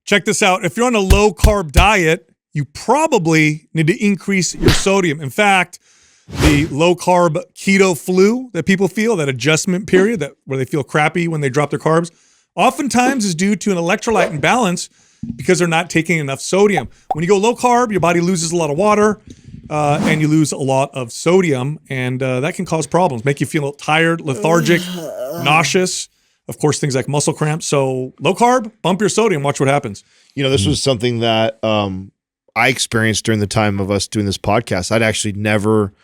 Check this out. If you're on a low-carb diet, you probably need to increase your sodium. In fact, the low-carb keto flu that people feel, that adjustment period where they feel crappy when they drop their carbs, oftentimes is due to an electrolyte imbalance because they're not taking enough sodium. When you go low-carb, your body loses a lot of water, and you lose a lot of sodium, and that can cause problems, make you feel tired, lethargic, nauseous. Of course, things like muscle cramps. So low carb, bump your sodium, watch what happens. You know, this was something that I experienced during the time of us doing this podcast. I'd actually never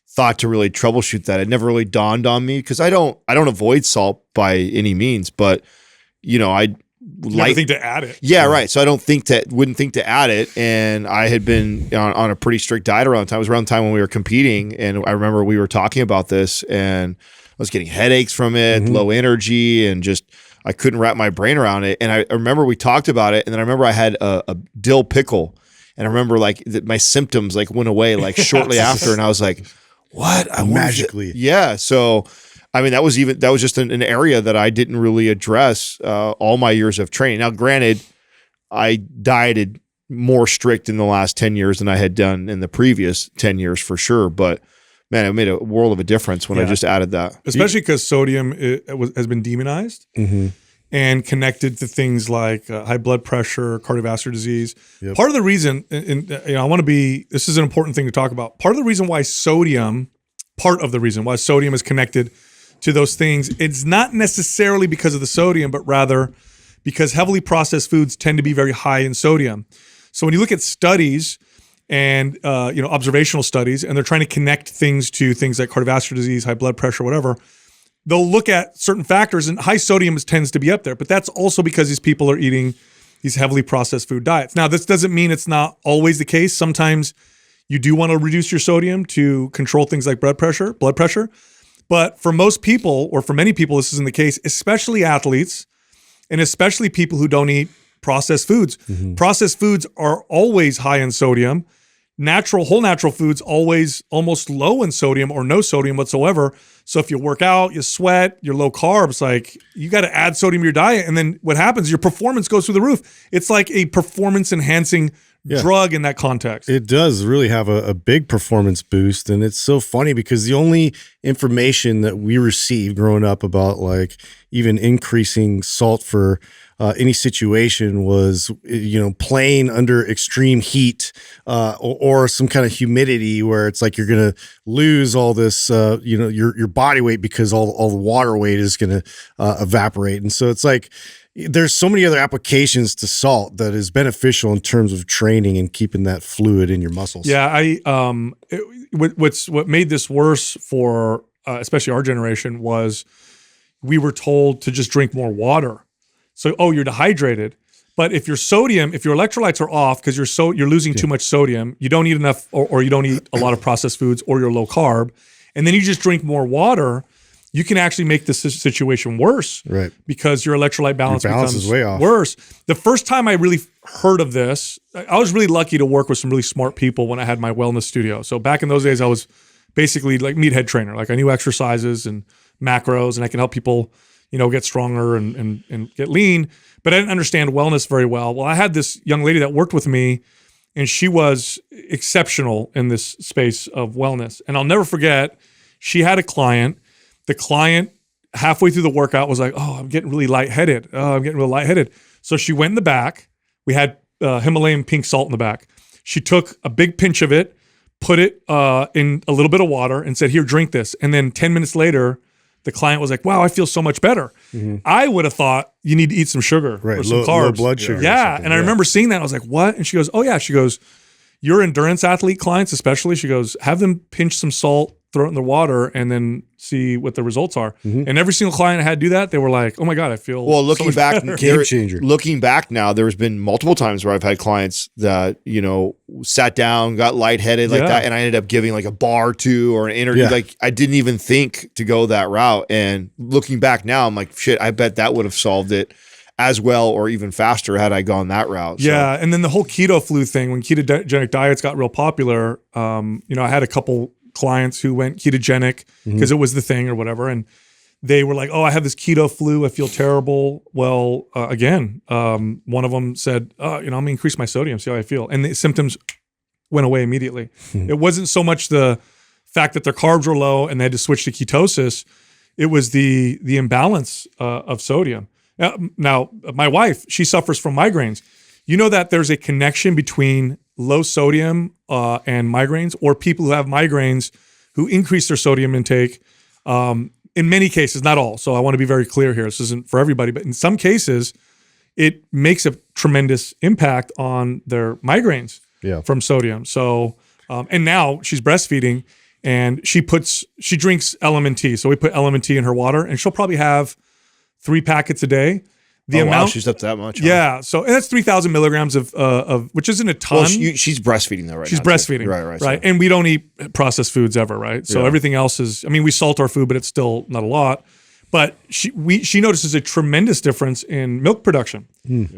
thought to really troubleshoot that. It never really dawned on me because I don't avoid salt by any means, but you know, I never think to add it. Yeah, right. So I wouldn't think to add it. And I had been on a pretty strict diet around the time. It was around the time when we were competing. And I remember we were talking about this and I was getting headaches from it, low energy, and just I couldn't wrap my brain around it. And I remember we talked about it, and then I remember I had a dill pickle, and I remember like my symptoms like went away like shortly after, and I was like, "What?" Magically, yeah. So, I mean, that was just an area that I didn't really address all my years of training. Now, granted, I dieted more strict in the last 10 years than I had done in the previous 10 years for sure, but. Man, it made a world of a difference when I just added that. Especially because sodium has been demonized and connected to things like high blood pressure, cardiovascular disease. Yep. Part of the reason, and this is an important thing to talk about. Part of the reason why sodium is connected to those things, it's not necessarily because of the sodium, but rather because heavily processed foods tend to be very high in sodium. So when you look at studies, and observational studies, and they're trying to connect things to things like cardiovascular disease, high blood pressure, whatever. They'll look at certain factors, and high sodium tends to be up there, but that's also because these people are eating these heavily processed food diets. Now, this doesn't mean it's not always the case. Sometimes you do want to reduce your sodium to control things like blood pressure, but for most people, or for many people, this isn't the case, especially athletes, and especially people who don't eat processed foods. Processed foods are always high in sodium. Whole natural foods always almost low in sodium or no sodium whatsoever. So if you work out, you sweat, you're low carbs, like you got to add sodium to your diet. And then what happens? Your performance goes through the roof. It's like a performance enhancing drug in that context. It does really have a big performance boost. And it's so funny because the only information that we received growing up about like even increasing salt for any situation was, playing under extreme heat or some kind of humidity where it's like you're going to lose all this, your body weight because all the water weight is going to evaporate. And so it's like there's so many other applications to salt that is beneficial in terms of training and keeping that fluid in your muscles. Yeah, what made this worse for especially our generation was we were told to just drink more water. So, you're dehydrated. But if your electrolytes are off because you're losing too much sodium, you don't eat enough or you don't eat a lot of processed foods or you're low carb, and then you just drink more water, you can actually make this situation worse. Right. Because your electrolyte balance becomes is way off. worse. The first time I really heard of this, I was really lucky to work with some really smart people when I had my wellness studio. So back in those days, I was basically like meathead trainer. Like I knew exercises and macros, and I can help people get stronger and get lean, but I didn't understand wellness very well. Well, I had this young lady that worked with me, and she was exceptional in this space of wellness. And I'll never forget, she had a client. The client, halfway through the workout, was like, I'm getting really lightheaded. So she went in the back. We had Himalayan pink salt in the back. She took a big pinch of it, put it in a little bit of water, and said, "Here, drink this." And then 10 minutes later, the client was like, "Wow, I feel so much better." I would have thought you need to eat some sugar or some carbs. Low blood sugar. Yeah. And I remember seeing that. I was like, "What?" And she goes, "Oh, yeah." She goes, "Your endurance athlete clients especially," she goes, "have them pinch some salt, throw it in the water, and then see what the results are." And every single client I had do that, they were like, "Oh my God, I feel looking so back, game changer." Looking back now, there's been multiple times where I've had clients that, sat down, got lightheaded like that, and I ended up giving like a bar to or an energy. Like I didn't even think to go that route. And looking back now, I'm like, shit, I bet that would have solved it as well or even faster had I gone that route. Yeah. And then the whole keto flu thing, when ketogenic diets got real popular, I had a couple clients who went ketogenic because it was the thing or whatever. And they were like, oh, I have this keto flu. I feel terrible. Well, again, one of them said, I'm going to increase my sodium, see how I feel. And the symptoms went away immediately. It wasn't so much the fact that their carbs were low and they had to switch to ketosis. It was the imbalance of sodium. Now, my wife, she suffers from migraines. You know that there's a connection between low sodium and migraines, or people who have migraines who increase their sodium intake. In many cases, not all. So I want to be very clear here. This isn't for everybody, but in some cases, it makes a tremendous impact on their migraines from sodium. So, and now she's breastfeeding, and she drinks LMNT. So we put LMNT in her water, and she'll probably have 3 packets a day. The amount, wow, she's up to that much. Huh? Yeah. So, and that's 3,000 milligrams of which isn't a ton. Well, she's breastfeeding though, right? She's now, breastfeeding, right. So. And we don't eat processed foods ever, right? So everything else is. I mean, we salt our food, but it's still not a lot. But she notices a tremendous difference in milk production.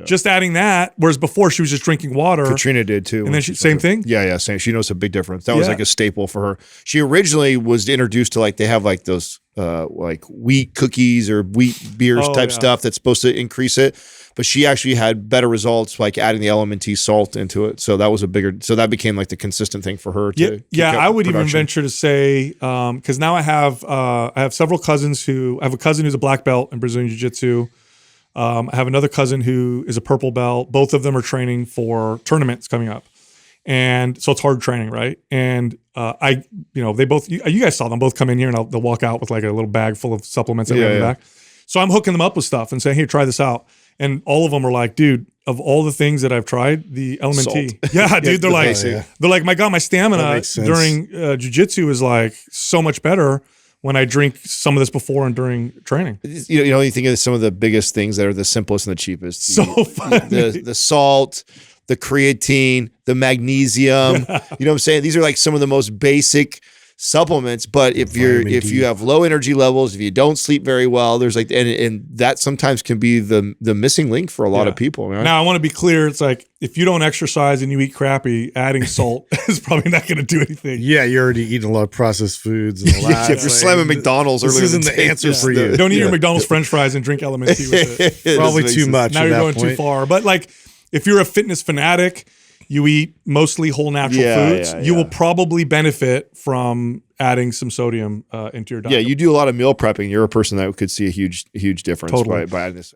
Just adding that, whereas before she was just drinking water. Katrina did too. And then same thing? Yeah, same. She noticed a big difference. That was like a staple for her. She originally was introduced to they have those like wheat cookies or wheat beers type stuff that's supposed to increase it. But she actually had better results like adding the LMNT salt into it. So that was that became like the consistent thing for her to I would even venture to say, because now I have several cousins I have a cousin who's a black belt in Brazilian Jiu-Jitsu. I have another cousin who is a purple belt. Both of them are training for tournaments coming up. And so it's hard training, right? And they both, you guys saw them both come in here and they'll walk out with like a little bag full of supplements that we have in the back. So I'm hooking them up with stuff and saying, hey, try this out. And all of them are like, dude, of all the things that I've tried, the LMNT. Yeah, dude, they're like, my God, my stamina during jiu-jitsu is like so much better when I drink some of this before and during training. You think of some of the biggest things that are the simplest and the cheapest. So funny. The salt, the creatine, the magnesium. You know what I'm saying? These are like some of the most basic supplements, but if you have low energy levels, if you don't sleep very well, there's like and that sometimes can be the missing link for a lot of people. Right? Now I want to be clear, it's like if you don't exercise and you eat crappy, adding salt is probably not going to do anything. Yeah, you're already eating a lot of processed foods and all that. If you're slamming McDonald's this earlier, isn't the answer for you. Don't eat your McDonald's French fries and drink LMNT with it. Probably too much. Now you're going too far. But like if you're a fitness fanatic, you eat mostly whole natural foods, you will probably benefit from adding some sodium into your diet. Yeah, you do a lot of meal prepping. You're a person that could see a huge difference by adding this.